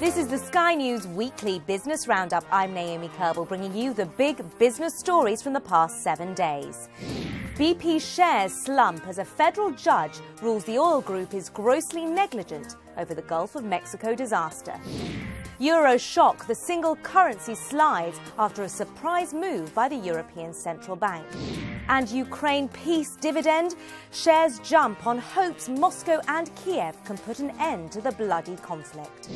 This is the Sky News Weekly Business Roundup. I'm Naomi Kerbel, bringing you the big business stories from the past 7 days. BP shares slump as a federal judge rules the oil group is grossly negligent over the Gulf of Mexico disaster. Euro shock, the single currency slides after a surprise move by the European Central Bank. And Ukraine peace dividend, shares jump on hopes Moscow and Kiev can put an end to the bloody conflict.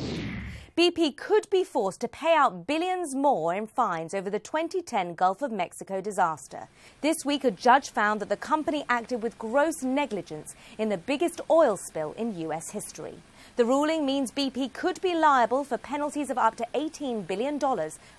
BP could be forced to pay out billions more in fines over the 2010 Gulf of Mexico disaster. This week, a judge found that the company acted with gross negligence in the biggest oil spill in US history. The ruling means BP could be liable for penalties of up to $18 billion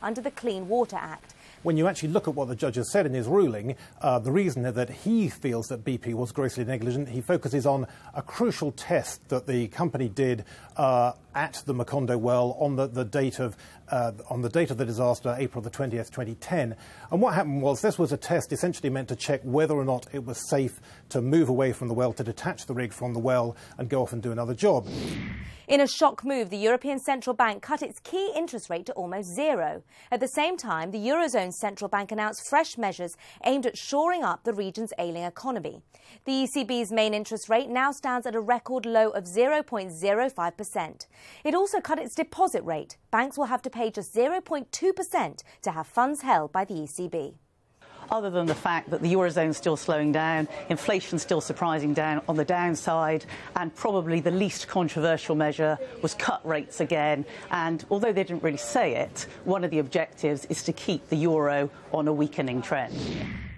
under the Clean Water Act. When you actually look at what the judge has said in his ruling, the reason that he feels that BP was grossly negligent, he focuses on a crucial test that the company did at the Macondo well on the date of the disaster, April the 20th, 2010. And what happened was this was a test essentially meant to check whether or not it was safe to move away from the well, to detach the rig from the well and go off and do another job. In a shock move, the European Central Bank cut its key interest rate to almost zero. At the same time, the Eurozone Central Bank announced fresh measures aimed at shoring up the region's ailing economy. The ECB's main interest rate now stands at a record low of 0.05%. It also cut its deposit rate. Banks will have to pay just 0.2% to have funds held by the ECB. Other than the fact that the Eurozone is still slowing down, inflation still surprising down on the downside, and probably the least controversial measure was cut rates again. And although they didn't really say it, one of the objectives is to keep the euro on a weakening trend.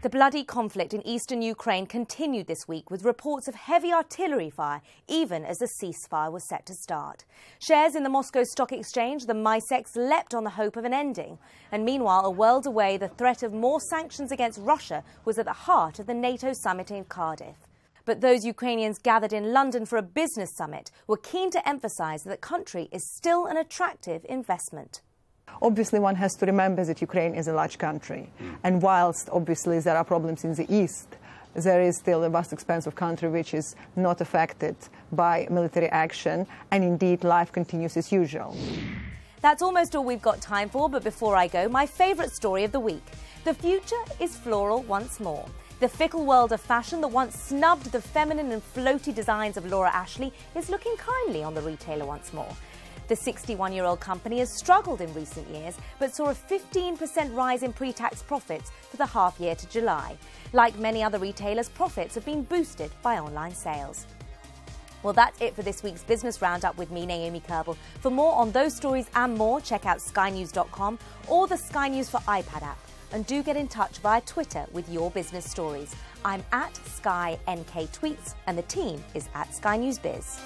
The bloody conflict in eastern Ukraine continued this week with reports of heavy artillery fire, even as the ceasefire was set to start. Shares in the Moscow Stock Exchange, the MICEX, leapt on the hope of an ending. And meanwhile, a world away, the threat of more sanctions against Russia was at the heart of the NATO summit in Cardiff. But those Ukrainians gathered in London for a business summit were keen to emphasise that the country is still an attractive investment. Obviously, one has to remember that Ukraine is a large country. And whilst, obviously, there are problems in the east, there is still a vast expanse of country which is not affected by military action. And indeed, life continues as usual. That's almost all we've got time for. But before I go, my favourite story of the week. The future is floral once more. The fickle world of fashion that once snubbed the feminine and floaty designs of Laura Ashley is looking kindly on the retailer once more. The 61-year-old company has struggled in recent years, but saw a 15% rise in pre-tax profits for the half year to July. Like many other retailers, profits have been boosted by online sales. Well, that's it for this week's Business Roundup with me, Naomi Kerbel. For more on those stories and more, check out skynews.com or the Sky News for iPad app. And do get in touch via Twitter with your business stories. I'm at SkyNKTweets and the team is at Sky News Biz.